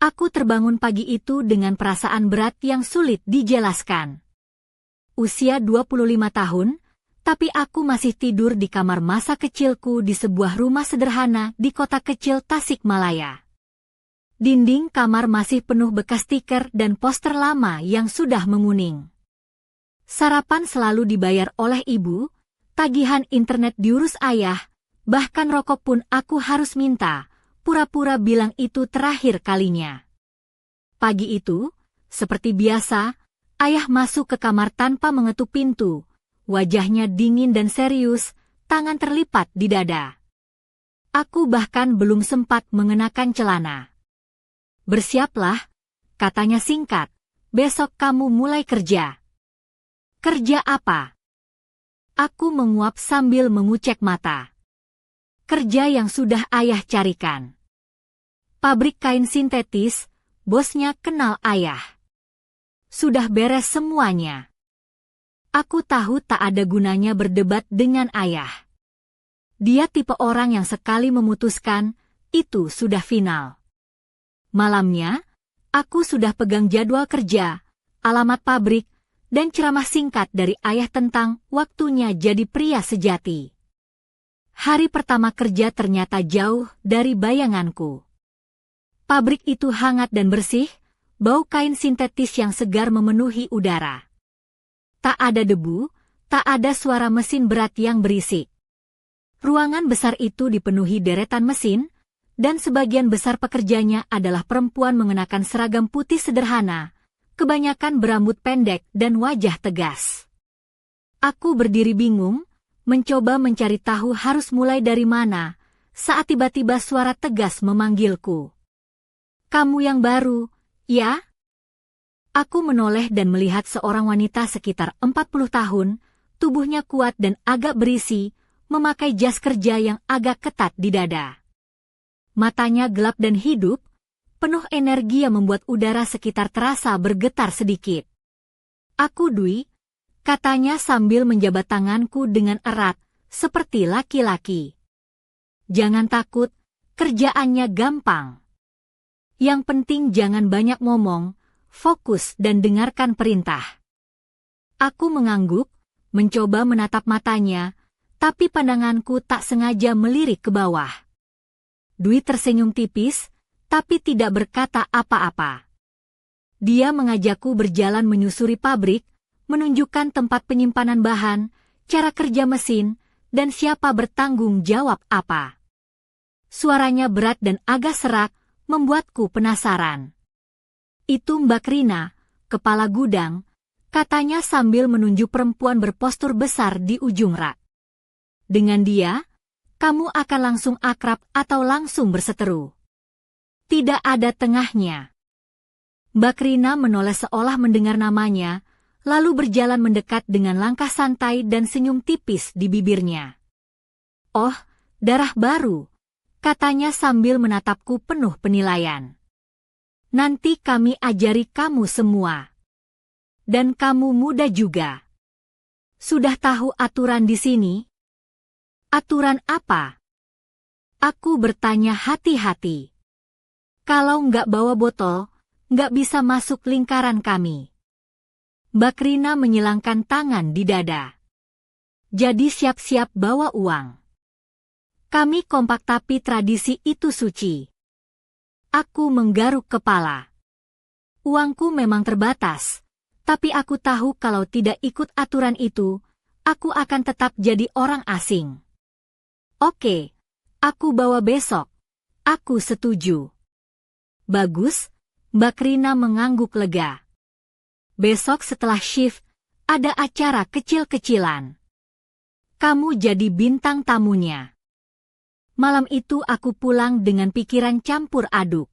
Aku terbangun pagi itu dengan perasaan berat yang sulit dijelaskan. Usia 25 tahun, tapi aku masih tidur di kamar masa kecilku di sebuah rumah sederhana di kota kecil Tasikmalaya. Dinding kamar masih penuh bekas stiker dan poster lama yang sudah menguning. Sarapan selalu dibayar oleh ibu, tagihan internet diurus ayah, bahkan rokok pun aku harus minta, pura-pura bilang itu terakhir kalinya. Pagi itu, seperti biasa, ayah masuk ke kamar tanpa mengetuk pintu, wajahnya dingin dan serius, tangan terlipat di dada. Aku bahkan belum sempat mengenakan celana. "Bersiaplah," katanya singkat, "besok kamu mulai kerja." "Kerja apa?" Aku menguap sambil mengucek mata. "Kerja yang sudah ayah carikan. Pabrik kain sintetis, bosnya kenal ayah. Sudah beres semuanya." Aku tahu tak ada gunanya berdebat dengan ayah. Dia tipe orang yang sekali memutuskan, itu sudah final. Malamnya, aku sudah pegang jadwal kerja, alamat pabrik, dan ceramah singkat dari ayah tentang waktunya jadi pria sejati. Hari pertama kerja ternyata jauh dari bayanganku. Pabrik itu hangat dan bersih, bau kain sintetis yang segar memenuhi udara. Tak ada debu, tak ada suara mesin berat yang berisik. Ruangan besar itu dipenuhi deretan mesin, dan sebagian besar pekerjanya adalah perempuan mengenakan seragam putih sederhana, kebanyakan berambut pendek dan wajah tegas. Aku berdiri bingung, mencoba mencari tahu harus mulai dari mana, saat tiba-tiba suara tegas memanggilku. "Kamu yang baru, ya?" Aku menoleh dan melihat seorang wanita sekitar 40 tahun, tubuhnya kuat dan agak berisi, memakai jas kerja yang agak ketat di dada. Matanya gelap dan hidup, penuh energi yang membuat udara sekitar terasa bergetar sedikit. "Aku Dwi," katanya sambil menjabat tanganku dengan erat, seperti laki-laki. "Jangan takut, kerjaannya gampang. Yang penting jangan banyak ngomong, fokus dan dengarkan perintah." Aku mengangguk, mencoba menatap matanya, tapi pandanganku tak sengaja melirik ke bawah. Dwi tersenyum tipis, tapi tidak berkata apa-apa. Dia mengajakku berjalan menyusuri pabrik, menunjukkan tempat penyimpanan bahan, cara kerja mesin, dan siapa bertanggung jawab apa. Suaranya berat dan agak serak, membuatku penasaran. "Itu Mbak Rina, kepala gudang," katanya sambil menunjuk perempuan berpostur besar di ujung rak. "Dengan dia, kamu akan langsung akrab atau langsung berseteru. Tidak ada tengahnya." Mbak Rina menoleh seolah mendengar namanya, lalu berjalan mendekat dengan langkah santai dan senyum tipis di bibirnya. "Oh, darah baru," katanya sambil menatapku penuh penilaian. "Nanti kami ajari kamu semua. Dan kamu muda juga. Sudah tahu aturan di sini?" "Aturan apa?" Aku bertanya hati-hati. "Kalau nggak bawa botol, nggak bisa masuk lingkaran kami." Mbak Rina menyilangkan tangan di dada. "Jadi siap-siap bawa uang. Kami kompak tapi tradisi itu suci." Aku menggaruk kepala. Uangku memang terbatas, tapi aku tahu kalau tidak ikut aturan itu, aku akan tetap jadi orang asing. "Oke, aku bawa besok." Aku setuju. "Bagus," Mbak Rina mengangguk lega. "Besok setelah shift, ada acara kecil-kecilan. Kamu jadi bintang tamunya." Malam itu aku pulang dengan pikiran campur aduk.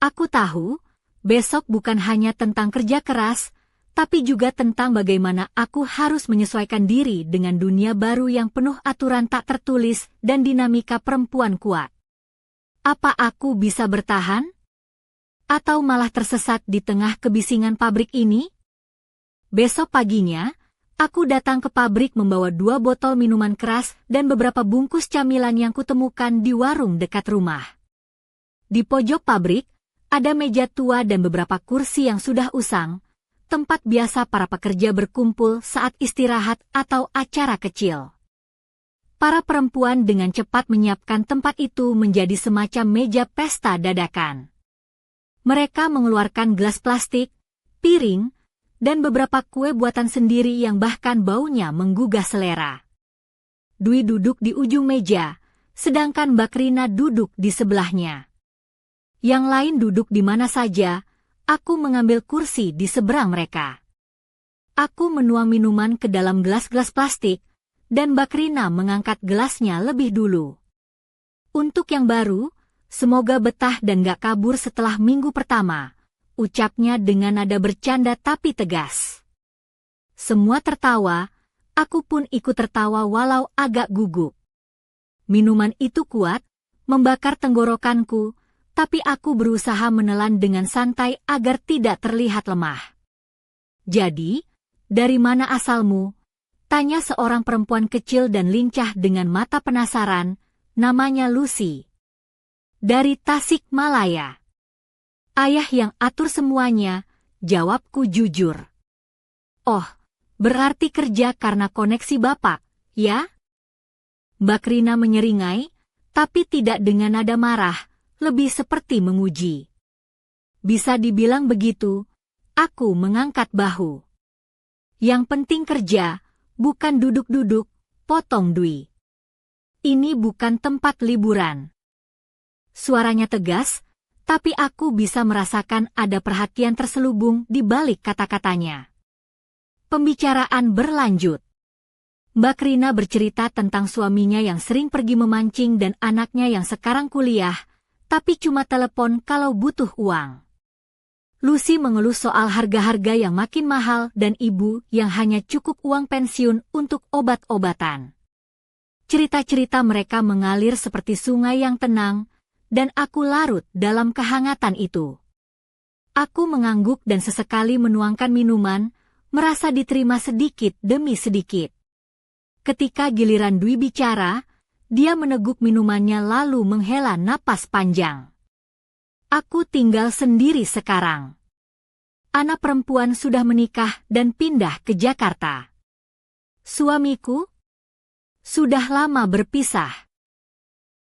Aku tahu, besok bukan hanya tentang kerja keras, tapi juga tentang bagaimana aku harus menyesuaikan diri dengan dunia baru yang penuh aturan tak tertulis dan dinamika perempuan kuat. Apa aku bisa bertahan? Atau malah tersesat di tengah kebisingan pabrik ini? Besok paginya, aku datang ke pabrik membawa 2 botol minuman keras dan beberapa bungkus camilan yang kutemukan di warung dekat rumah. Di pojok pabrik, Ada meja tua dan beberapa kursi yang sudah usang, tempat biasa para pekerja berkumpul saat istirahat atau acara kecil. Para perempuan dengan cepat menyiapkan tempat itu menjadi semacam meja pesta dadakan. Mereka mengeluarkan gelas plastik, piring, dan beberapa kue buatan sendiri yang bahkan baunya menggugah selera. Dwi duduk di ujung meja, sedangkan Mbak Rina duduk di sebelahnya. Yang lain duduk di mana saja, aku mengambil kursi di seberang mereka. Aku menuang minuman ke dalam gelas-gelas plastik, dan Mbak Rina mengangkat gelasnya lebih dulu. Untuk yang baru, semoga betah dan gak kabur setelah minggu pertama, ucapnya dengan nada bercanda tapi tegas. Semua tertawa, aku pun ikut tertawa walau agak gugup. Minuman itu kuat, membakar tenggorokanku, tapi aku berusaha menelan dengan santai agar tidak terlihat lemah. Jadi, dari mana asalmu? Tanya seorang perempuan kecil dan lincah dengan mata penasaran, namanya Lucy. Dari Tasikmalaya. Ayah yang atur semuanya, jawabku jujur. Oh, berarti kerja karena koneksi bapak, ya? Mbak Rina menyeringai, tapi tidak dengan nada marah, lebih seperti menguji. Bisa dibilang begitu, aku mengangkat bahu. Yang penting kerja, bukan duduk-duduk, potong Dwi. Ini bukan tempat liburan. Suaranya tegas, tapi aku bisa merasakan ada perhatian terselubung di balik kata-katanya. Pembicaraan berlanjut. Mbak Rina bercerita tentang suaminya yang sering pergi memancing dan anaknya yang sekarang kuliah, tapi cuma telepon kalau butuh uang. Lucy mengeluh soal harga-harga yang makin mahal dan ibu yang hanya cukup uang pensiun untuk obat-obatan. Cerita-cerita mereka mengalir seperti sungai yang tenang, dan aku larut dalam kehangatan itu. Aku mengangguk dan sesekali menuangkan minuman, merasa diterima sedikit demi sedikit. Ketika giliran Dwi bicara, dia meneguk minumannya lalu menghela napas panjang. Aku tinggal sendiri sekarang. Anak perempuan sudah menikah dan pindah ke Jakarta. Suamiku sudah lama berpisah.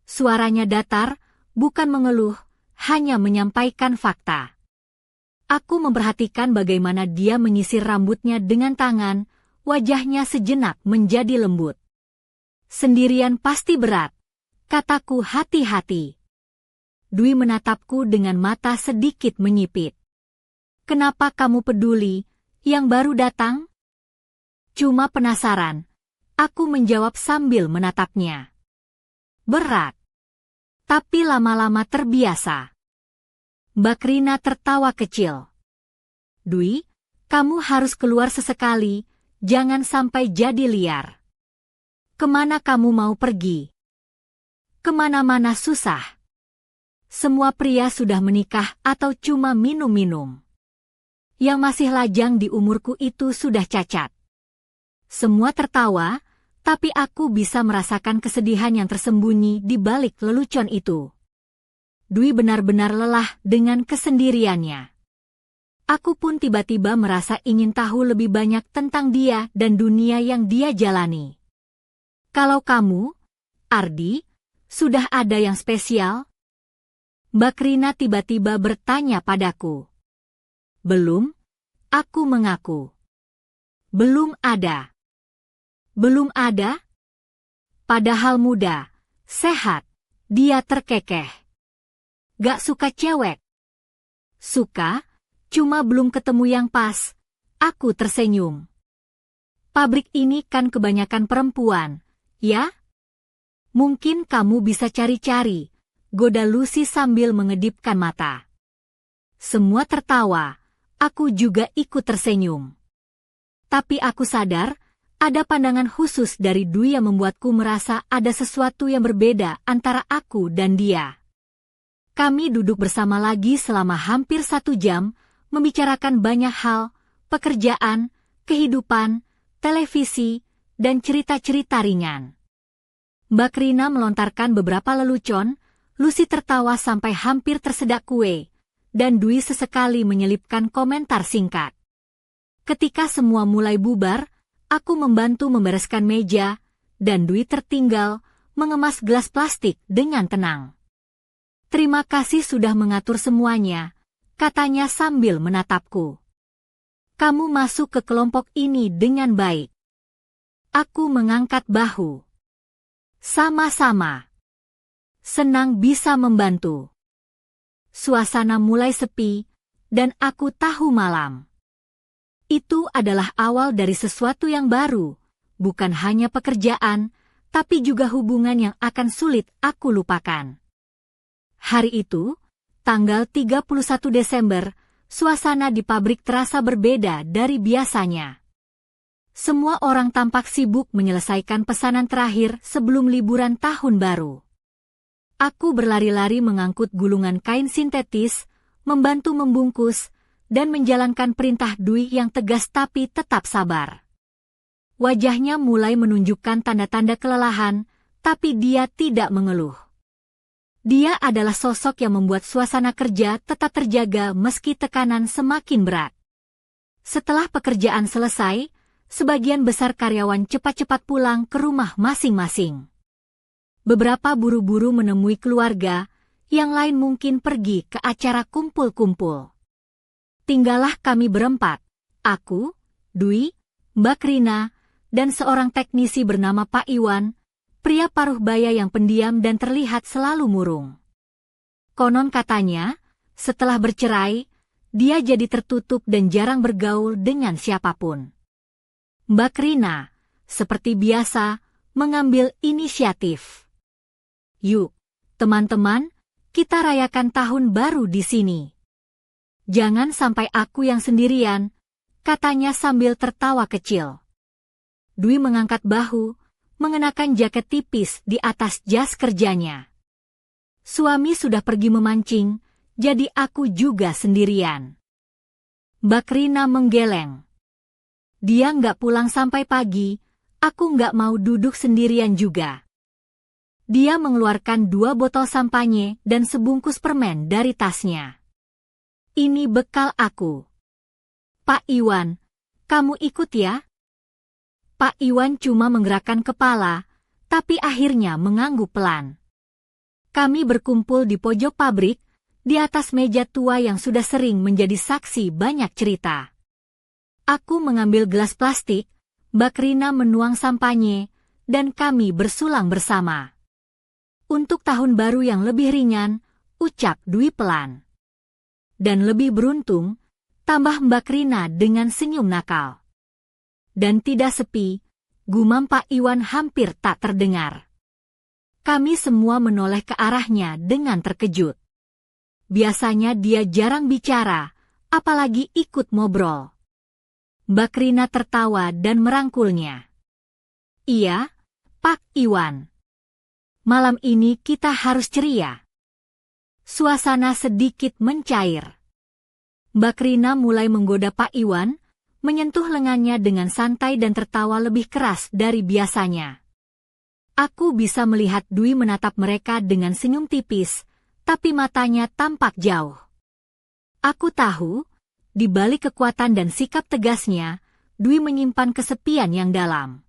Suaranya datar, bukan mengeluh, hanya menyampaikan fakta. Aku memperhatikan bagaimana dia menyisir rambutnya dengan tangan, wajahnya sejenak menjadi lembut. Sendirian pasti berat, kataku hati-hati. Dwi menatapku dengan mata sedikit menyipit. Kenapa kamu peduli, yang baru datang? Cuma penasaran, aku menjawab sambil menatapnya. Berat. Tapi lama-lama terbiasa. Mbak Rina tertawa kecil. Dwi, kamu harus keluar sesekali, jangan sampai jadi liar. Kemana kamu mau pergi? Kemana-mana susah. Semua pria sudah menikah atau cuma minum-minum. Yang masih lajang di umurku itu sudah cacat. Semua tertawa, tapi aku bisa merasakan kesedihan yang tersembunyi di balik lelucon itu. Dwi benar-benar lelah dengan kesendiriannya. Aku pun tiba-tiba merasa ingin tahu lebih banyak tentang dia dan dunia yang dia jalani. Kalau kamu, Ardi, sudah ada yang spesial? Mbak Rina tiba-tiba bertanya padaku. Belum, aku mengaku. Belum ada. Belum ada? Padahal muda, sehat, dia terkekeh. Gak suka cewek. Suka, cuma belum ketemu yang pas, aku tersenyum. Pabrik ini kan kebanyakan perempuan. Ya? Mungkin kamu bisa cari-cari, goda Lucy sambil mengedipkan mata. Semua tertawa, aku juga ikut tersenyum. Tapi aku sadar, ada pandangan khusus dari Dwi yang membuatku merasa ada sesuatu yang berbeda antara aku dan dia. Kami duduk bersama lagi selama hampir 1 jam, membicarakan banyak hal, pekerjaan, kehidupan, televisi, dan cerita-cerita ringan. Mbak Rina melontarkan beberapa lelucon, Lucy tertawa sampai hampir tersedak kue, dan Dwi sesekali menyelipkan komentar singkat. Ketika semua mulai bubar, aku membantu membereskan meja, dan Dwi tertinggal mengemas gelas plastik dengan tenang. "Terima kasih sudah mengatur semuanya," katanya sambil menatapku. "Kamu masuk ke kelompok ini dengan baik." Aku mengangkat bahu. "Sama-sama. Senang bisa membantu." Suasana mulai sepi, dan aku tahu malam itu adalah awal dari sesuatu yang baru, bukan hanya pekerjaan, tapi juga hubungan yang akan sulit aku lupakan. Hari itu, tanggal 31 Desember, suasana di pabrik terasa berbeda dari biasanya. Semua orang tampak sibuk menyelesaikan pesanan terakhir sebelum liburan tahun baru. Aku berlari-lari mengangkut gulungan kain sintetis, membantu membungkus, dan menjalankan perintah Dwi yang tegas tapi tetap sabar. Wajahnya mulai menunjukkan tanda-tanda kelelahan, tapi dia tidak mengeluh. Dia adalah sosok yang membuat suasana kerja tetap terjaga meski tekanan semakin berat. Setelah pekerjaan selesai, sebagian besar karyawan cepat-cepat pulang ke rumah masing-masing. Beberapa buru-buru menemui keluarga, yang lain mungkin pergi ke acara kumpul-kumpul. Tinggallah kami berempat, aku, Dwi, Mbak Rina, dan seorang teknisi bernama Pak Iwan, pria paruh baya yang pendiam dan terlihat selalu murung. Konon katanya, setelah bercerai, dia jadi tertutup dan jarang bergaul dengan siapapun. Mbak Rina, seperti biasa, mengambil inisiatif. "Yuk, teman-teman, kita rayakan tahun baru di sini. Jangan sampai aku yang sendirian," katanya sambil tertawa kecil. Dwi mengangkat bahu, mengenakan jaket tipis di atas jas kerjanya. Suami sudah pergi memancing, jadi aku juga sendirian. Mbak Rina menggeleng. "Dia nggak pulang sampai pagi, aku nggak mau duduk sendirian juga." Dia mengeluarkan 2 botol sampanye dan sebungkus permen dari tasnya. "Ini bekal aku. Pak Iwan, kamu ikut ya?" Pak Iwan cuma menggerakkan kepala, tapi akhirnya mengangguk pelan. Kami berkumpul di pojok pabrik, di atas meja tua yang sudah sering menjadi saksi banyak cerita. Aku mengambil gelas plastik, Mbak Rina menuang sampanye, dan kami bersulang bersama. "Untuk tahun baru yang lebih ringan," ucap Dwi pelan. "Dan lebih beruntung," tambah Mbak Rina dengan senyum nakal. "Dan tidak sepi," gumam Pak Iwan hampir tak terdengar. Kami semua menoleh ke arahnya dengan terkejut. Biasanya dia jarang bicara, apalagi ikut ngobrol. Mbak Rina tertawa dan merangkulnya. "Iya, Pak Iwan. Malam ini kita harus ceria." Suasana sedikit mencair. Mbak Rina mulai menggoda Pak Iwan, menyentuh lengannya dengan santai dan tertawa lebih keras dari biasanya. Aku bisa melihat Dwi menatap mereka dengan senyum tipis, tapi matanya tampak jauh. Aku tahu, di balik kekuatan dan sikap tegasnya, Dwi menyimpan kesepian yang dalam.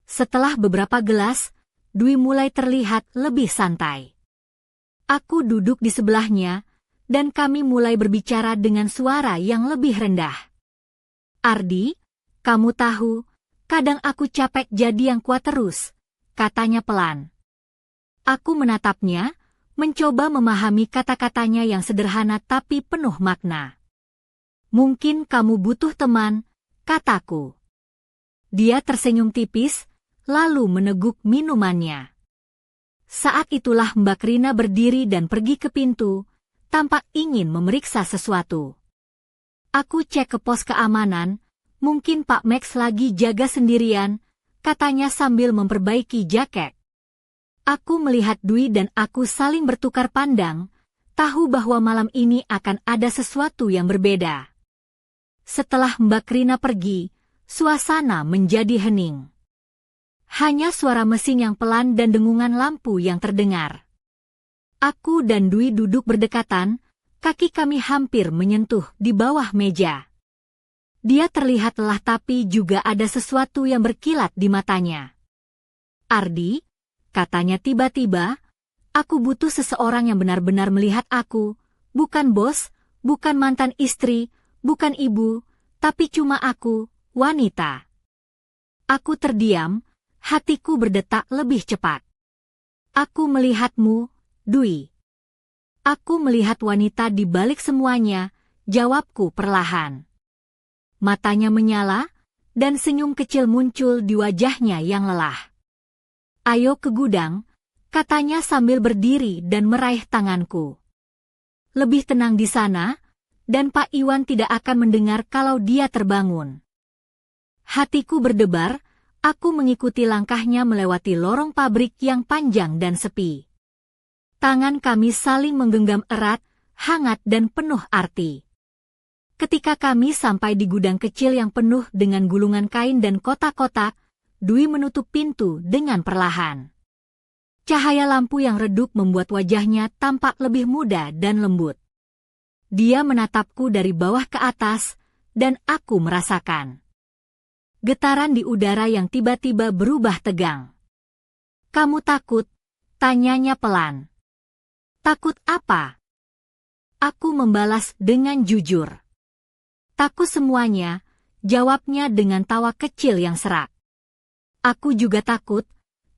Setelah beberapa gelas, Dwi mulai terlihat lebih santai. Aku duduk di sebelahnya, dan kami mulai berbicara dengan suara yang lebih rendah. "Ardi, kamu tahu, kadang aku capek jadi yang kuat terus," katanya pelan. Aku menatapnya, mencoba memahami kata-katanya yang sederhana tapi penuh makna. "Mungkin kamu butuh teman," kataku. Dia tersenyum tipis, lalu meneguk minumannya. Saat itulah Mbak Rina berdiri dan pergi ke pintu, tampak ingin memeriksa sesuatu. Aku cek ke pos keamanan, mungkin Pak Max lagi jaga sendirian, katanya sambil memperbaiki jaket. Aku melihat Dwi dan aku saling bertukar pandang, tahu bahwa malam ini akan ada sesuatu yang berbeda. Setelah Mbak Rina pergi, suasana menjadi hening. Hanya suara mesin yang pelan dan dengungan lampu yang terdengar. Aku dan Dwi duduk berdekatan, kaki kami hampir menyentuh di bawah meja. Dia terlihat lelah tapi juga ada sesuatu yang berkilat di matanya. "Ardi," katanya tiba-tiba, "aku butuh seseorang yang benar-benar melihat aku, bukan bos, bukan mantan istri, bukan ibu, tapi cuma aku, wanita." Aku terdiam, hatiku berdetak lebih cepat. "Aku melihatmu, Dwi." "Aku melihat wanita di balik semuanya," jawabku perlahan. Matanya menyala, dan senyum kecil muncul di wajahnya yang lelah. "Ayo ke gudang," katanya sambil berdiri dan meraih tanganku. "Lebih tenang di sana, dan Pak Iwan tidak akan mendengar kalau dia terbangun." Hatiku berdebar, aku mengikuti langkahnya melewati lorong pabrik yang panjang dan sepi. Tangan kami saling menggenggam erat, hangat dan penuh arti. Ketika kami sampai di gudang kecil yang penuh dengan gulungan kain dan kotak-kotak, Dwi menutup pintu dengan perlahan. Cahaya lampu yang redup membuat wajahnya tampak lebih muda dan lembut. Dia menatapku dari bawah ke atas, dan aku merasakan getaran di udara yang tiba-tiba berubah tegang. "Kamu takut?" tanyanya pelan. "Takut apa?" Aku membalas dengan jujur. "Takut semuanya," jawabnya dengan tawa kecil yang serak. "Aku juga takut,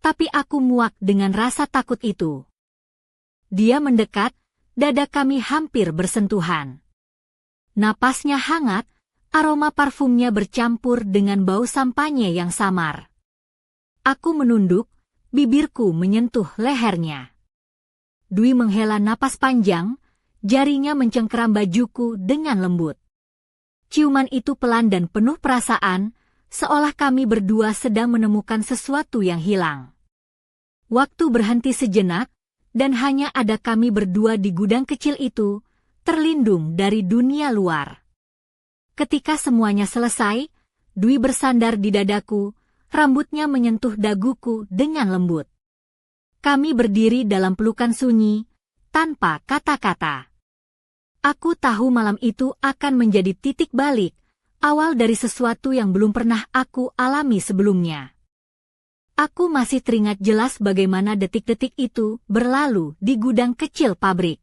tapi aku muak dengan rasa takut itu." Dia mendekat, dada kami hampir bersentuhan. Napasnya hangat, aroma parfumnya bercampur dengan bau sampahnya yang samar. Aku menunduk, bibirku menyentuh lehernya. Dwi menghela napas panjang, jarinya mencengkeram bajuku dengan lembut. Ciuman itu pelan dan penuh perasaan, seolah kami berdua sedang menemukan sesuatu yang hilang. Waktu berhenti sejenak, dan hanya ada kami berdua di gudang kecil itu, terlindung dari dunia luar. Ketika semuanya selesai, Dwi bersandar di dadaku, rambutnya menyentuh daguku dengan lembut. Kami berdiri dalam pelukan sunyi, tanpa kata-kata. Aku tahu malam itu akan menjadi titik balik, awal dari sesuatu yang belum pernah aku alami sebelumnya. Aku masih teringat jelas bagaimana detik-detik itu berlalu di gudang kecil pabrik.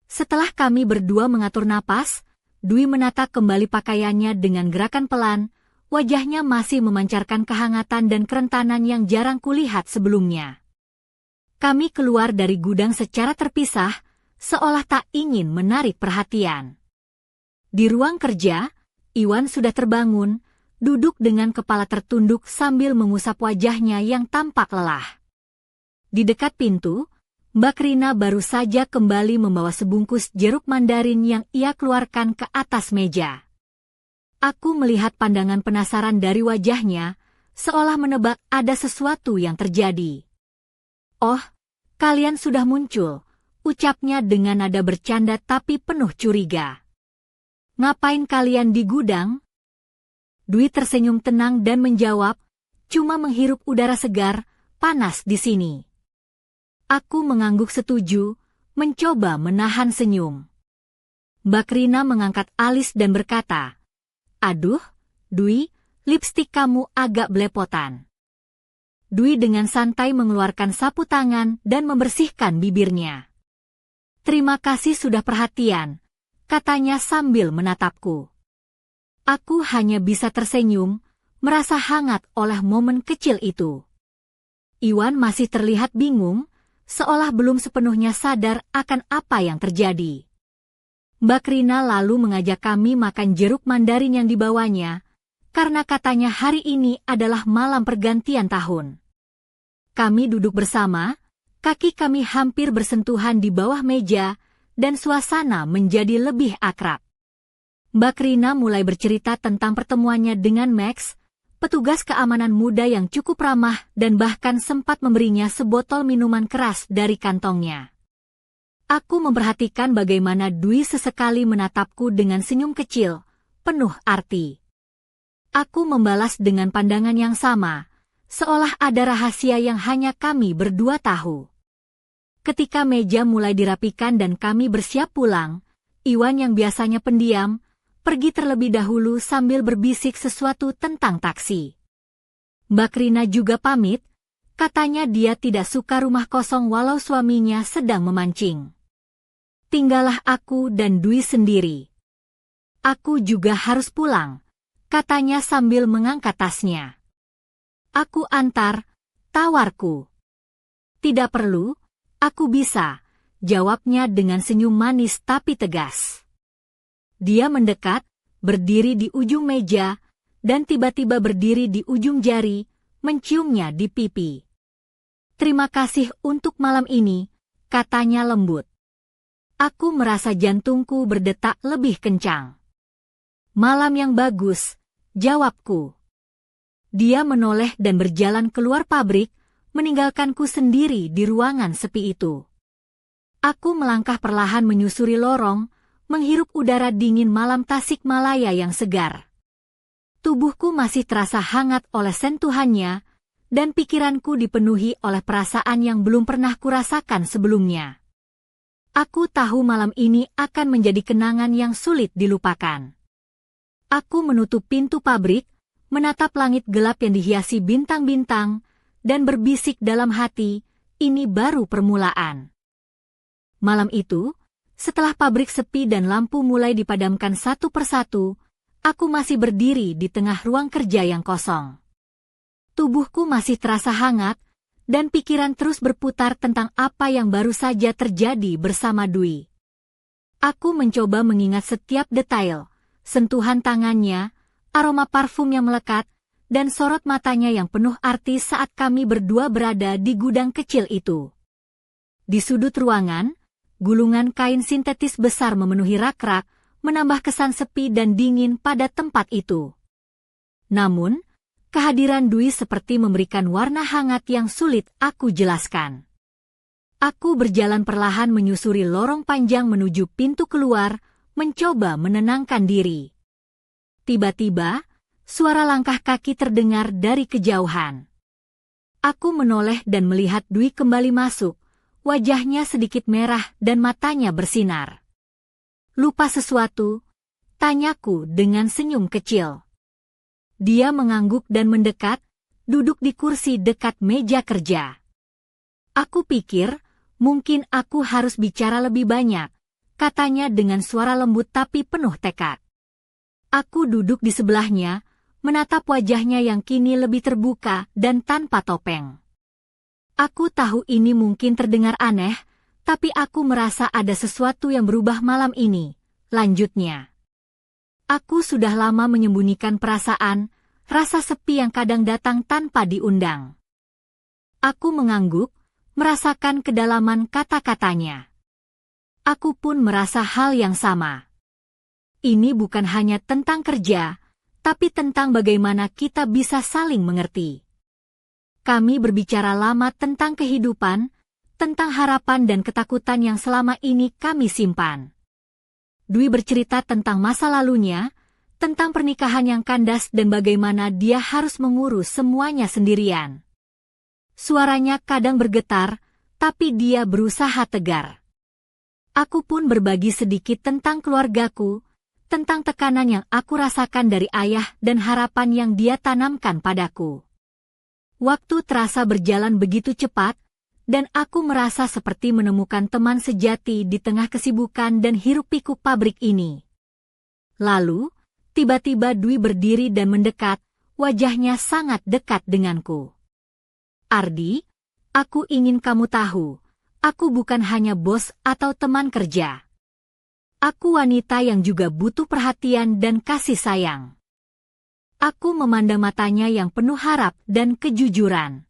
Setelah kami berdua mengatur napas, Dwi menata kembali pakaiannya dengan gerakan pelan, wajahnya masih memancarkan kehangatan dan kerentanan yang jarang kulihat sebelumnya. Kami keluar dari gudang secara terpisah, seolah tak ingin menarik perhatian. Di ruang kerja, Iwan sudah terbangun, duduk dengan kepala tertunduk sambil mengusap wajahnya yang tampak lelah. Di dekat pintu, Mbak Rina baru saja kembali membawa sebungkus jeruk mandarin yang ia keluarkan ke atas meja. Aku melihat pandangan penasaran dari wajahnya, seolah menebak ada sesuatu yang terjadi. "Oh, kalian sudah muncul," ucapnya dengan nada bercanda tapi penuh curiga. "Ngapain kalian di gudang?" Dwi tersenyum tenang dan menjawab, "Cuma menghirup udara segar, panas di sini." Aku mengangguk setuju, mencoba menahan senyum. Mbak Rina mengangkat alis dan berkata, "Aduh, Dwi, lipstik kamu agak belepotan." Dwi dengan santai mengeluarkan sapu tangan dan membersihkan bibirnya. "Terima kasih sudah perhatian," katanya sambil menatapku. Aku hanya bisa tersenyum, merasa hangat oleh momen kecil itu. Iwan masih terlihat bingung, seolah belum sepenuhnya sadar akan apa yang terjadi. Mbak Rina lalu mengajak kami makan jeruk mandarin yang dibawanya, karena katanya hari ini adalah malam pergantian tahun. Kami duduk bersama, kaki kami hampir bersentuhan di bawah meja, dan suasana menjadi lebih akrab. Mbak Rina mulai bercerita tentang pertemuannya dengan Max, petugas keamanan muda yang cukup ramah dan bahkan sempat memberinya sebotol minuman keras dari kantongnya. Aku memperhatikan bagaimana Dwi sesekali menatapku dengan senyum kecil, penuh arti. Aku membalas dengan pandangan yang sama, seolah ada rahasia yang hanya kami berdua tahu. Ketika meja mulai dirapikan dan kami bersiap pulang, Iwan yang biasanya pendiam, pergi terlebih dahulu sambil berbisik sesuatu tentang taksi. Mbak Rina juga pamit, katanya dia tidak suka rumah kosong walau suaminya sedang memancing. Tinggallah aku dan Dwi sendiri. Aku juga harus pulang, katanya sambil mengangkat tasnya. Aku antar, tawarku. Tidak perlu, aku bisa, jawabnya dengan senyum manis tapi tegas. Dia mendekat, berdiri di ujung meja, dan tiba-tiba berdiri di ujung jari, menciumnya di pipi. Terima kasih untuk malam ini, katanya lembut. Aku merasa jantungku berdetak lebih kencang. Malam yang bagus, jawabku. Dia menoleh dan berjalan keluar pabrik, meninggalkanku sendiri di ruangan sepi itu. Aku melangkah perlahan menyusuri lorong, menghirup udara dingin malam Tasikmalaya yang segar. Tubuhku masih terasa hangat oleh sentuhannya, dan pikiranku dipenuhi oleh perasaan yang belum pernah kurasakan sebelumnya. Aku tahu malam ini akan menjadi kenangan yang sulit dilupakan. Aku menutup pintu pabrik, menatap langit gelap yang dihiasi bintang-bintang, dan berbisik dalam hati, ini baru permulaan. Malam itu, setelah pabrik sepi dan lampu mulai dipadamkan satu persatu, aku masih berdiri di tengah ruang kerja yang kosong. Tubuhku masih terasa hangat, dan pikiran terus berputar tentang apa yang baru saja terjadi bersama Dwi. Aku mencoba mengingat setiap detail, sentuhan tangannya, aroma parfum yang melekat, dan sorot matanya yang penuh arti saat kami berdua berada di gudang kecil itu. Di sudut ruangan, gulungan kain sintetis besar memenuhi rak-rak, menambah kesan sepi dan dingin pada tempat itu. Namun, kehadiran Dwi seperti memberikan warna hangat yang sulit aku jelaskan. Aku berjalan perlahan menyusuri lorong panjang menuju pintu keluar, mencoba menenangkan diri. Tiba-tiba, suara langkah kaki terdengar dari kejauhan. Aku menoleh dan melihat Dwi kembali masuk, wajahnya sedikit merah dan matanya bersinar. Lupa sesuatu? Tanyaku dengan senyum kecil. Dia mengangguk dan mendekat, duduk di kursi dekat meja kerja. Aku pikir, mungkin aku harus bicara lebih banyak, katanya dengan suara lembut tapi penuh tekad. Aku duduk di sebelahnya, menatap wajahnya yang kini lebih terbuka dan tanpa topeng. Aku tahu ini mungkin terdengar aneh, tapi aku merasa ada sesuatu yang berubah malam ini, lanjutnya. Aku sudah lama menyembunyikan perasaan, rasa sepi yang kadang datang tanpa diundang. Aku mengangguk, merasakan kedalaman kata-katanya. Aku pun merasa hal yang sama. Ini bukan hanya tentang kerja, tapi tentang bagaimana kita bisa saling mengerti. Kami berbicara lama tentang kehidupan, tentang harapan dan ketakutan yang selama ini kami simpan. Dwi bercerita tentang masa lalunya, tentang pernikahan yang kandas dan bagaimana dia harus mengurus semuanya sendirian. Suaranya kadang bergetar, tapi dia berusaha tegar. Aku pun berbagi sedikit tentang keluargaku, tentang tekanan yang aku rasakan dari ayah dan harapan yang dia tanamkan padaku. Waktu terasa berjalan begitu cepat, dan aku merasa seperti menemukan teman sejati di tengah kesibukan dan hiruk-pikuk pabrik ini. Lalu, tiba-tiba Dwi berdiri dan mendekat, wajahnya sangat dekat denganku. Ardi, aku ingin kamu tahu, aku bukan hanya bos atau teman kerja. Aku wanita yang juga butuh perhatian dan kasih sayang. Aku memandang matanya yang penuh harap dan kejujuran.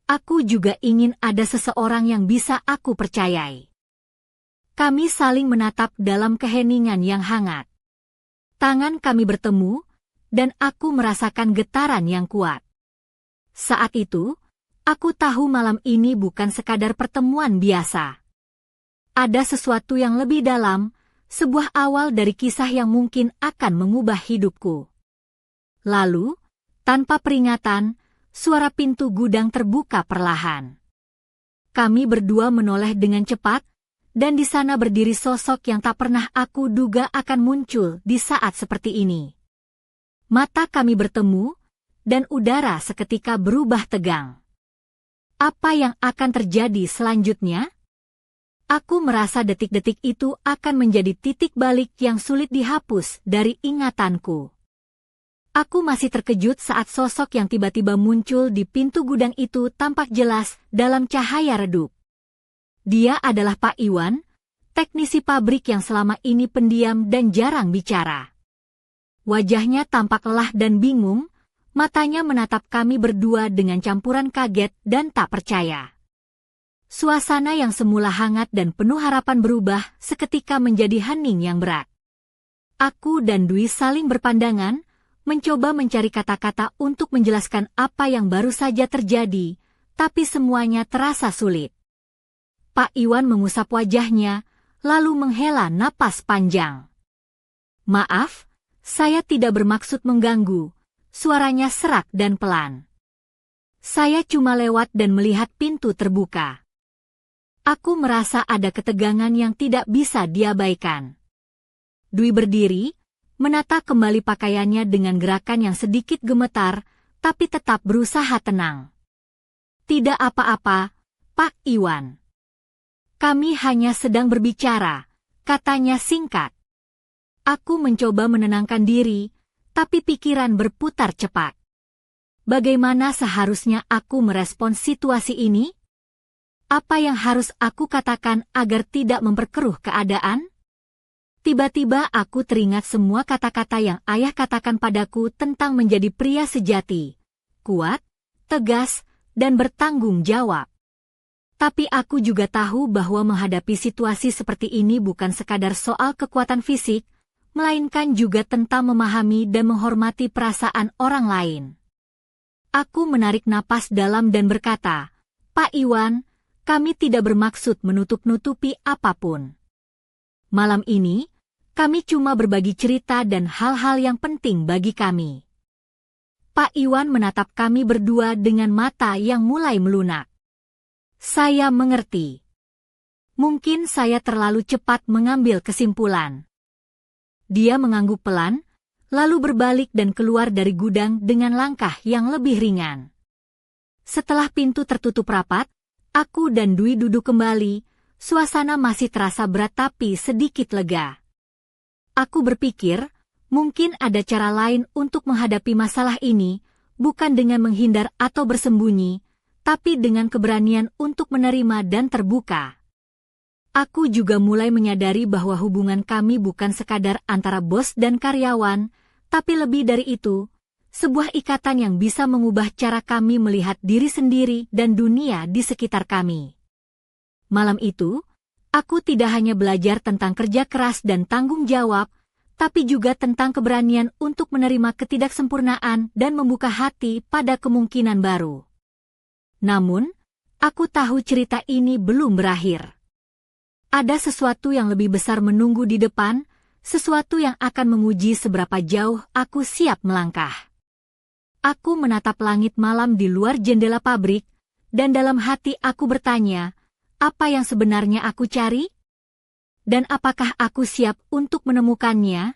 Aku juga ingin ada seseorang yang bisa aku percayai. Kami saling menatap dalam keheningan yang hangat. Tangan kami bertemu, dan aku merasakan getaran yang kuat. Saat itu, aku tahu malam ini bukan sekadar pertemuan biasa. Ada sesuatu yang lebih dalam, sebuah awal dari kisah yang mungkin akan mengubah hidupku. Lalu, tanpa peringatan, suara pintu gudang terbuka perlahan. Kami berdua menoleh dengan cepat, dan di sana berdiri sosok yang tak pernah aku duga akan muncul di saat seperti ini. Mata kami bertemu, dan udara seketika berubah tegang. Apa yang akan terjadi selanjutnya? Aku merasa detik-detik itu akan menjadi titik balik yang sulit dihapus dari ingatanku. Aku masih terkejut saat sosok yang tiba-tiba muncul di pintu gudang itu tampak jelas dalam cahaya redup. Dia adalah Pak Iwan, teknisi pabrik yang selama ini pendiam dan jarang bicara. Wajahnya tampak lelah dan bingung, matanya menatap kami berdua dengan campuran kaget dan tak percaya. Suasana yang semula hangat dan penuh harapan berubah seketika menjadi hening yang berat. Aku dan Dwi saling berpandangan, mencoba mencari kata-kata untuk menjelaskan apa yang baru saja terjadi, tapi semuanya terasa sulit. Pak Iwan mengusap wajahnya, lalu menghela napas panjang. Maaf, saya tidak bermaksud mengganggu, suaranya serak dan pelan. Saya cuma lewat dan melihat pintu terbuka. Aku merasa ada ketegangan yang tidak bisa diabaikan. Dwi berdiri, menata kembali pakaiannya dengan gerakan yang sedikit gemetar, tapi tetap berusaha tenang. Tidak apa-apa, Pak Iwan. Kami hanya sedang berbicara, katanya singkat. Aku mencoba menenangkan diri, tapi pikiran berputar cepat. Bagaimana seharusnya aku merespons situasi ini? Apa yang harus aku katakan agar tidak memperkeruh keadaan? Tiba-tiba aku teringat semua kata-kata yang ayah katakan padaku tentang menjadi pria sejati, kuat, tegas, dan bertanggung jawab. Tapi aku juga tahu bahwa menghadapi situasi seperti ini bukan sekadar soal kekuatan fisik, melainkan juga tentang memahami dan menghormati perasaan orang lain. Aku menarik napas dalam dan berkata, Pak Iwan, kami tidak bermaksud menutup-nutupi apapun. Malam ini, kami cuma berbagi cerita dan hal-hal yang penting bagi kami. Pak Iwan menatap kami berdua dengan mata yang mulai melunak. Saya mengerti. Mungkin saya terlalu cepat mengambil kesimpulan. Dia mengangguk pelan, lalu berbalik dan keluar dari gudang dengan langkah yang lebih ringan. Setelah pintu tertutup rapat, aku dan Dwi duduk kembali, suasana masih terasa berat tapi sedikit lega. Aku berpikir, mungkin ada cara lain untuk menghadapi masalah ini, bukan dengan menghindar atau bersembunyi, tapi dengan keberanian untuk menerima dan terbuka. Aku juga mulai menyadari bahwa hubungan kami bukan sekadar antara bos dan karyawan, tapi lebih dari itu, sebuah ikatan yang bisa mengubah cara kami melihat diri sendiri dan dunia di sekitar kami. Malam itu, aku tidak hanya belajar tentang kerja keras dan tanggung jawab, tapi juga tentang keberanian untuk menerima ketidaksempurnaan dan membuka hati pada kemungkinan baru. Namun, aku tahu cerita ini belum berakhir. Ada sesuatu yang lebih besar menunggu di depan, sesuatu yang akan menguji seberapa jauh aku siap melangkah. Aku menatap langit malam di luar jendela pabrik, dan dalam hati aku bertanya, apa yang sebenarnya aku cari? Dan apakah aku siap untuk menemukannya?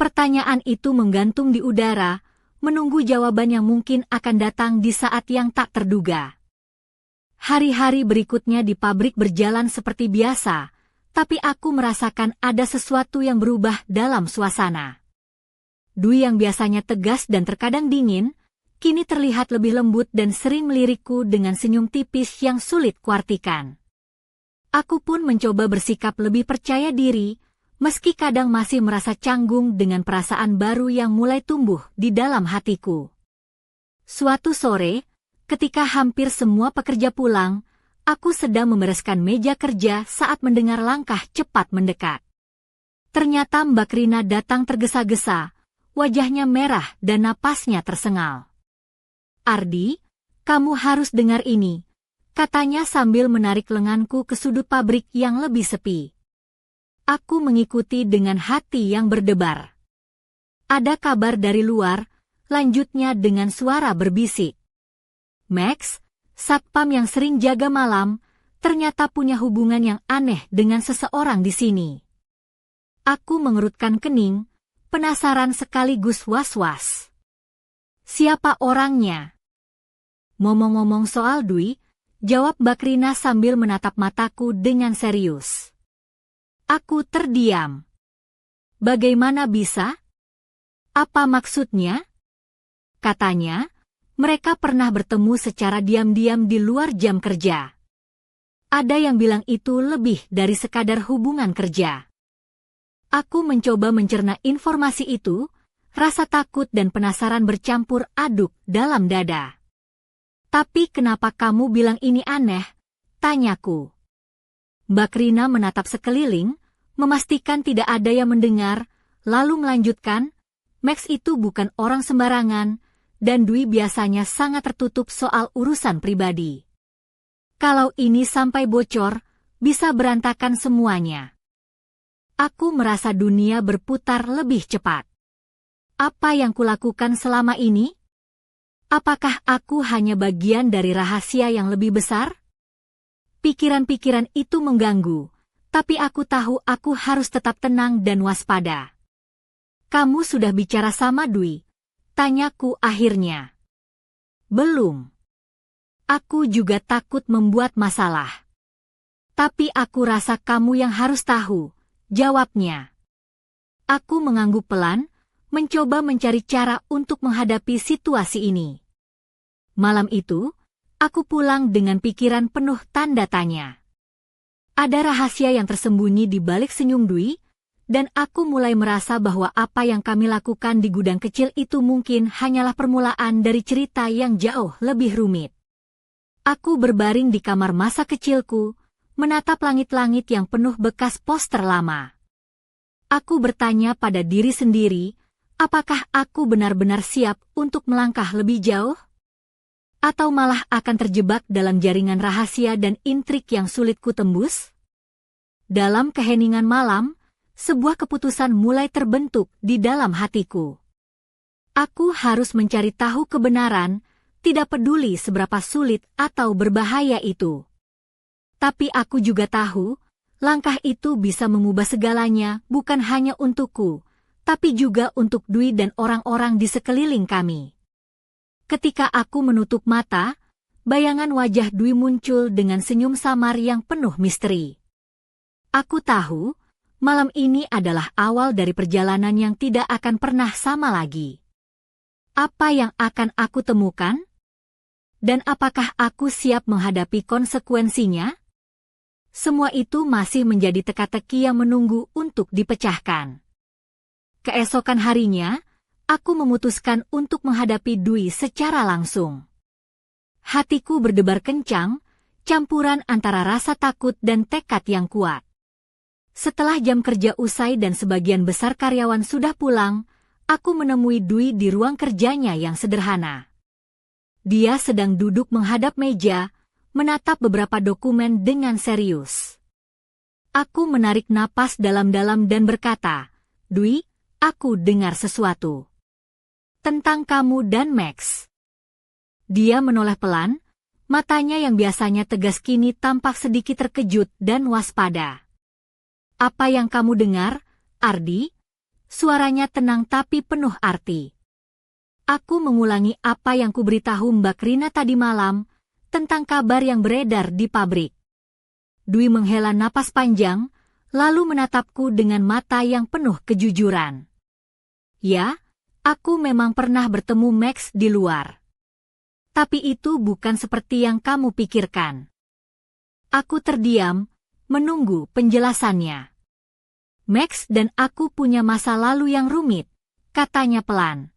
Pertanyaan itu menggantung di udara, menunggu jawaban yang mungkin akan datang di saat yang tak terduga. Hari-hari berikutnya di pabrik berjalan seperti biasa, tapi aku merasakan ada sesuatu yang berubah dalam suasana. Dwi yang biasanya tegas dan terkadang dingin, kini terlihat lebih lembut dan sering melirikku dengan senyum tipis yang sulit kuartikan. Aku pun mencoba bersikap lebih percaya diri, meski kadang masih merasa canggung dengan perasaan baru yang mulai tumbuh di dalam hatiku. Suatu sore, ketika hampir semua pekerja pulang, aku sedang membereskan meja kerja saat mendengar langkah cepat mendekat. Ternyata Mbak Rina datang tergesa-gesa, wajahnya merah dan napasnya tersengal. Ardi, kamu harus dengar ini, katanya sambil menarik lenganku ke sudut pabrik yang lebih sepi. Aku mengikuti dengan hati yang berdebar. Ada kabar dari luar, lanjutnya dengan suara berbisik. Max, satpam yang sering jaga malam, ternyata punya hubungan yang aneh dengan seseorang di sini. Aku mengerutkan kening, penasaran sekaligus was-was. Siapa orangnya? Ngomong-ngomong soal Dwi, jawab Bakrina sambil menatap mataku dengan serius. Aku terdiam. Bagaimana bisa? Apa maksudnya? Katanya, mereka pernah bertemu secara diam-diam di luar jam kerja. Ada yang bilang itu lebih dari sekadar hubungan kerja. Aku mencoba mencerna informasi itu, rasa takut dan penasaran bercampur aduk dalam dada. Tapi kenapa kamu bilang ini aneh? Tanyaku. Bakrina menatap sekeliling, memastikan tidak ada yang mendengar, lalu melanjutkan, Max itu bukan orang sembarangan, dan Dwi biasanya sangat tertutup soal urusan pribadi. Kalau ini sampai bocor, bisa berantakan semuanya. Aku merasa dunia berputar lebih cepat. Apa yang kulakukan selama ini? Apakah aku hanya bagian dari rahasia yang lebih besar? Pikiran-pikiran itu mengganggu, tapi aku tahu aku harus tetap tenang dan waspada. Kamu sudah bicara sama Dwi? Tanyaku akhirnya. Belum. Aku juga takut membuat masalah. Tapi aku rasa kamu yang harus tahu, jawabnya. Aku mengangguk pelan, mencoba mencari cara untuk menghadapi situasi ini. Malam itu, aku pulang dengan pikiran penuh tanda tanya. Ada rahasia yang tersembunyi di balik senyum Dwi, dan aku mulai merasa bahwa apa yang kami lakukan di gudang kecil itu mungkin hanyalah permulaan dari cerita yang jauh lebih rumit. Aku berbaring di kamar masa kecilku, menatap langit-langit yang penuh bekas poster lama. Aku bertanya pada diri sendiri, apakah aku benar-benar siap untuk melangkah lebih jauh? Atau malah akan terjebak dalam jaringan rahasia dan intrik yang sulit kutembus? Dalam keheningan malam, sebuah keputusan mulai terbentuk di dalam hatiku. Aku harus mencari tahu kebenaran, tidak peduli seberapa sulit atau berbahaya itu. Tapi aku juga tahu, langkah itu bisa mengubah segalanya bukan hanya untukku, tapi juga untuk Dwi dan orang-orang di sekeliling kami. Ketika aku menutup mata, bayangan wajah Dwi muncul dengan senyum samar yang penuh misteri. Aku tahu, malam ini adalah awal dari perjalanan yang tidak akan pernah sama lagi. Apa yang akan aku temukan? Dan apakah aku siap menghadapi konsekuensinya? Semua itu masih menjadi teka-teki yang menunggu untuk dipecahkan. Keesokan harinya, aku memutuskan untuk menghadapi Dwi secara langsung. Hatiku berdebar kencang, campuran antara rasa takut dan tekad yang kuat. Setelah jam kerja usai dan sebagian besar karyawan sudah pulang, aku menemui Dwi di ruang kerjanya yang sederhana. Dia sedang duduk menghadap meja, menatap beberapa dokumen dengan serius. Aku menarik napas dalam-dalam dan berkata, Dwi, aku dengar sesuatu. Tentang kamu dan Max. Dia menoleh pelan, matanya yang biasanya tegas kini tampak sedikit terkejut dan waspada. Apa yang kamu dengar, Ardi? Suaranya tenang tapi penuh arti. Aku mengulangi apa yang kuberitahu Mbak Rina tadi malam, tentang kabar yang beredar di pabrik. Dwi menghela napas panjang, lalu menatapku dengan mata yang penuh kejujuran. Ya, aku memang pernah bertemu Max di luar. Tapi itu bukan seperti yang kamu pikirkan. Aku terdiam, menunggu penjelasannya. Max dan aku punya masa lalu yang rumit, katanya pelan.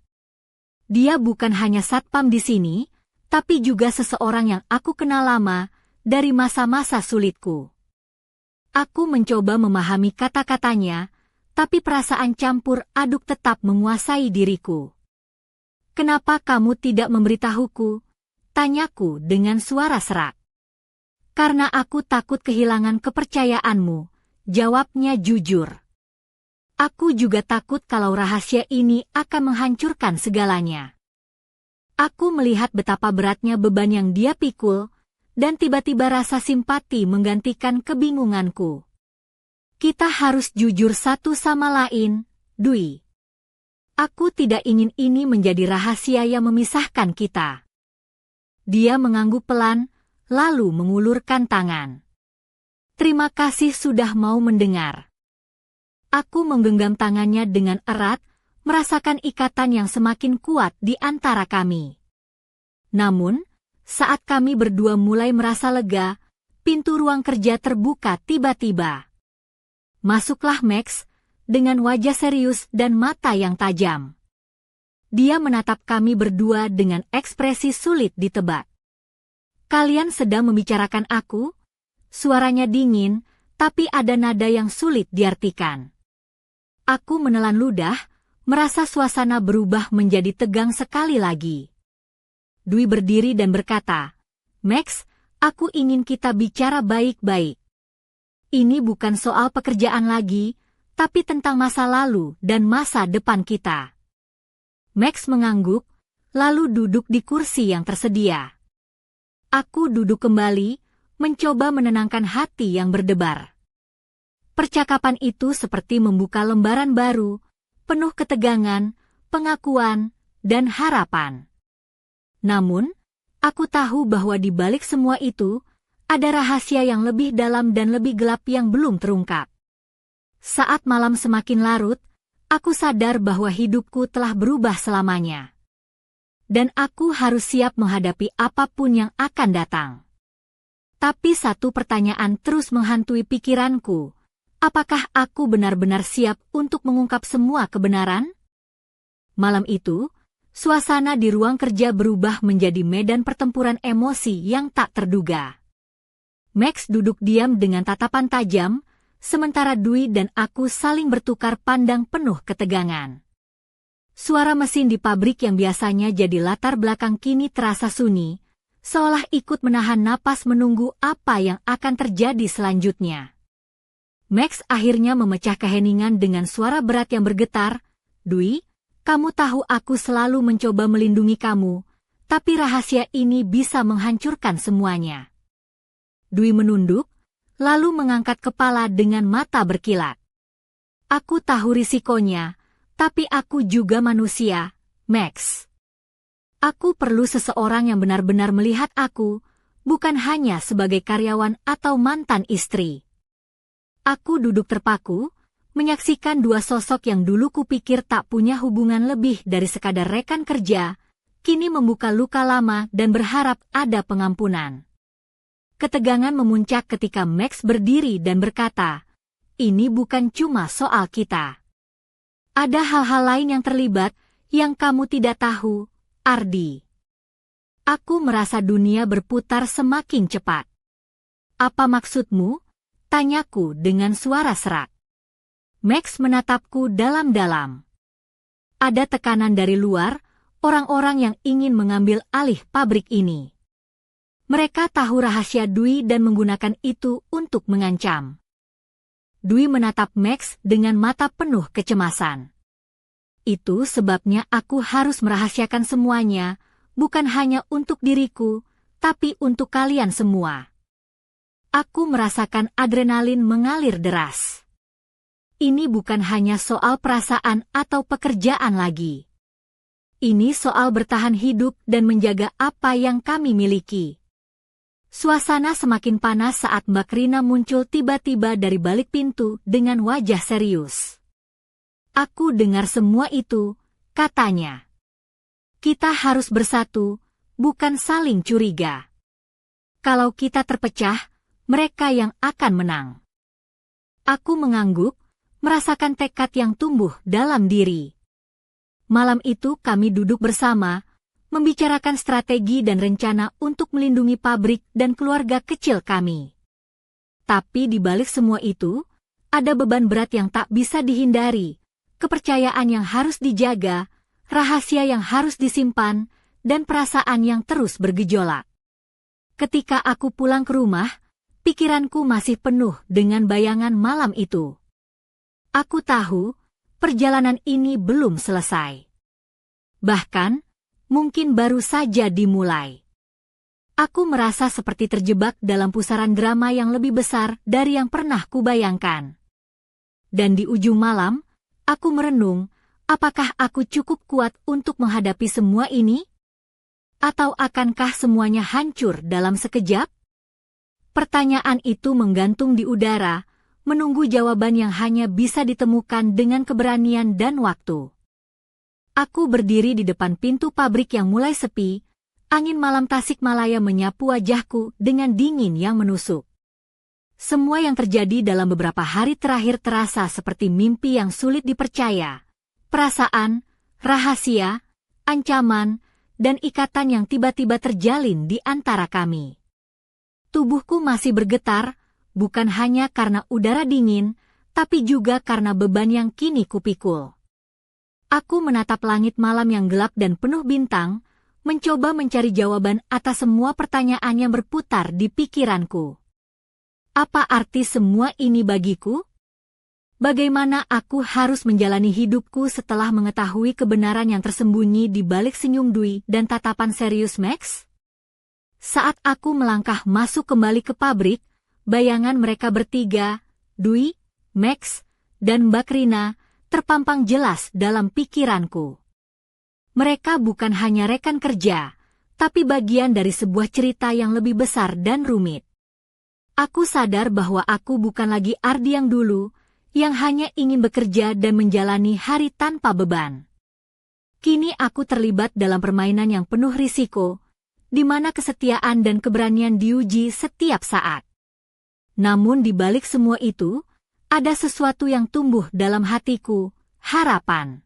Dia bukan hanya satpam di sini, tapi juga seseorang yang aku kenal lama dari masa-masa sulitku. Aku mencoba memahami kata-katanya, tapi perasaan campur aduk tetap menguasai diriku. Kenapa kamu tidak memberitahuku? Tanyaku dengan suara serak. Karena aku takut kehilangan kepercayaanmu, jawabnya jujur. Aku juga takut kalau rahasia ini akan menghancurkan segalanya. Aku melihat betapa beratnya beban yang dia pikul, dan tiba-tiba rasa simpati menggantikan kebingunganku. Kita harus jujur satu sama lain, Dwi. Aku tidak ingin ini menjadi rahasia yang memisahkan kita. Dia mengangguk pelan, lalu mengulurkan tangan. Terima kasih sudah mau mendengar. Aku menggenggam tangannya dengan erat, merasakan ikatan yang semakin kuat di antara kami. Namun, saat kami berdua mulai merasa lega, pintu ruang kerja terbuka tiba-tiba. Masuklah Max, dengan wajah serius dan mata yang tajam. Dia menatap kami berdua dengan ekspresi sulit ditebak. Kalian sedang membicarakan aku? Suaranya dingin, tapi ada nada yang sulit diartikan. Aku menelan ludah, merasa suasana berubah menjadi tegang sekali lagi. Dwi berdiri dan berkata, Max, aku ingin kita bicara baik-baik. Ini bukan soal pekerjaan lagi, tapi tentang masa lalu dan masa depan kita. Max mengangguk, lalu duduk di kursi yang tersedia. Aku duduk kembali, mencoba menenangkan hati yang berdebar. Percakapan itu seperti membuka lembaran baru, penuh ketegangan, pengakuan, dan harapan. Namun, aku tahu bahwa di balik semua itu, ada rahasia yang lebih dalam dan lebih gelap yang belum terungkap. Saat malam semakin larut, aku sadar bahwa hidupku telah berubah selamanya. Dan aku harus siap menghadapi apapun yang akan datang. Tapi satu pertanyaan terus menghantui pikiranku. Apakah aku benar-benar siap untuk mengungkap semua kebenaran? Malam itu, suasana di ruang kerja berubah menjadi medan pertempuran emosi yang tak terduga. Max duduk diam dengan tatapan tajam, sementara Dwi dan aku saling bertukar pandang penuh ketegangan. Suara mesin di pabrik yang biasanya jadi latar belakang kini terasa sunyi, seolah ikut menahan napas menunggu apa yang akan terjadi selanjutnya. Max akhirnya memecah keheningan dengan suara berat yang bergetar, Dwi, kamu tahu aku selalu mencoba melindungi kamu, tapi rahasia ini bisa menghancurkan semuanya. Dwi menunduk, lalu mengangkat kepala dengan mata berkilat. Aku tahu risikonya, tapi aku juga manusia, Max. Aku perlu seseorang yang benar-benar melihat aku, bukan hanya sebagai karyawan atau mantan istri. Aku duduk terpaku, menyaksikan dua sosok yang dulu kupikir tak punya hubungan lebih dari sekadar rekan kerja, kini membuka luka lama dan berharap ada pengampunan. Ketegangan memuncak ketika Max berdiri dan berkata, ini bukan cuma soal kita. Ada hal-hal lain yang terlibat, yang kamu tidak tahu, Ardi. Aku merasa dunia berputar semakin cepat. Apa maksudmu? Tanyaku dengan suara serak. Max menatapku dalam-dalam. Ada tekanan dari luar, orang-orang yang ingin mengambil alih pabrik ini. Mereka tahu rahasia Dwi dan menggunakan itu untuk mengancam. Dwi menatap Max dengan mata penuh kecemasan. Itu sebabnya aku harus merahasiakan semuanya, bukan hanya untuk diriku, tapi untuk kalian semua. Aku merasakan adrenalin mengalir deras. Ini bukan hanya soal perasaan atau pekerjaan lagi. Ini soal bertahan hidup dan menjaga apa yang kami miliki. Suasana semakin panas saat Mbak Rina muncul tiba-tiba dari balik pintu dengan wajah serius. Aku dengar semua itu, katanya. Kita harus bersatu, bukan saling curiga. Kalau kita terpecah, mereka yang akan menang. Aku mengangguk, merasakan tekad yang tumbuh dalam diri. Malam itu kami duduk bersama, membicarakan strategi dan rencana untuk melindungi pabrik dan keluarga kecil kami. Tapi di balik semua itu, ada beban berat yang tak bisa dihindari, kepercayaan yang harus dijaga, rahasia yang harus disimpan, dan perasaan yang terus bergejolak. Ketika aku pulang ke rumah, pikiranku masih penuh dengan bayangan malam itu. Aku tahu, perjalanan ini belum selesai. Bahkan, mungkin baru saja dimulai. Aku merasa seperti terjebak dalam pusaran drama yang lebih besar dari yang pernah kubayangkan. Dan di ujung malam, aku merenung, apakah aku cukup kuat untuk menghadapi semua ini? Atau akankah semuanya hancur dalam sekejap? Pertanyaan itu menggantung di udara, menunggu jawaban yang hanya bisa ditemukan dengan keberanian dan waktu. Aku berdiri di depan pintu pabrik yang mulai sepi. Angin malam Tasikmalaya menyapu wajahku dengan dingin yang menusuk. Semua yang terjadi dalam beberapa hari terakhir terasa seperti mimpi yang sulit dipercaya. Perasaan, rahasia, ancaman, dan ikatan yang tiba-tiba terjalin di antara kami. Tubuhku masih bergetar, bukan hanya karena udara dingin, tapi juga karena beban yang kini kupikul. Aku menatap langit malam yang gelap dan penuh bintang, mencoba mencari jawaban atas semua pertanyaan yang berputar di pikiranku. Apa arti semua ini bagiku? Bagaimana aku harus menjalani hidupku setelah mengetahui kebenaran yang tersembunyi di balik senyum Dwi dan tatapan serius Max? Saat aku melangkah masuk kembali ke pabrik, bayangan mereka bertiga, Dwi, Max, dan Mbak Rina, terpampang jelas dalam pikiranku. Mereka bukan hanya rekan kerja, tapi bagian dari sebuah cerita yang lebih besar dan rumit. Aku sadar bahwa aku bukan lagi Ardi yang dulu, yang hanya ingin bekerja dan menjalani hari tanpa beban. Kini aku terlibat dalam permainan yang penuh risiko, di mana kesetiaan dan keberanian diuji setiap saat. Namun di balik semua itu, ada sesuatu yang tumbuh dalam hatiku, harapan.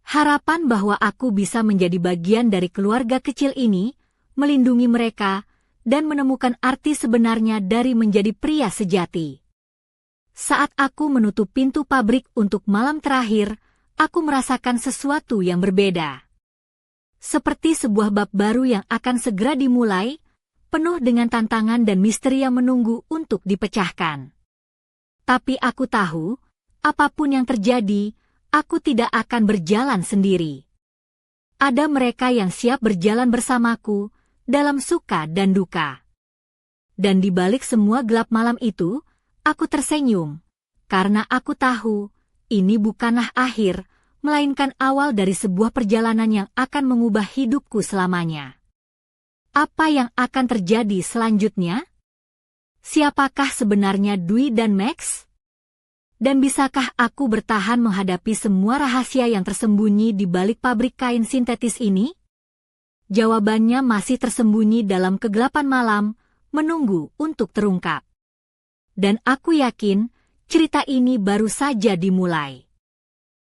Harapan bahwa aku bisa menjadi bagian dari keluarga kecil ini, melindungi mereka, dan menemukan arti sebenarnya dari menjadi pria sejati. Saat aku menutup pintu pabrik untuk malam terakhir, aku merasakan sesuatu yang berbeda. Seperti sebuah bab baru yang akan segera dimulai, penuh dengan tantangan dan misteri yang menunggu untuk dipecahkan. Tapi aku tahu, apapun yang terjadi, aku tidak akan berjalan sendiri. Ada mereka yang siap berjalan bersamaku, dalam suka dan duka. Dan di balik semua gelap malam itu, aku tersenyum, karena aku tahu, ini bukanlah akhir, melainkan awal dari sebuah perjalanan yang akan mengubah hidupku selamanya. Apa yang akan terjadi selanjutnya? Siapakah sebenarnya Dwi dan Max? Dan bisakah aku bertahan menghadapi semua rahasia yang tersembunyi di balik pabrik kain sintetis ini? Jawabannya masih tersembunyi dalam kegelapan malam, menunggu untuk terungkap. Dan aku yakin, cerita ini baru saja dimulai.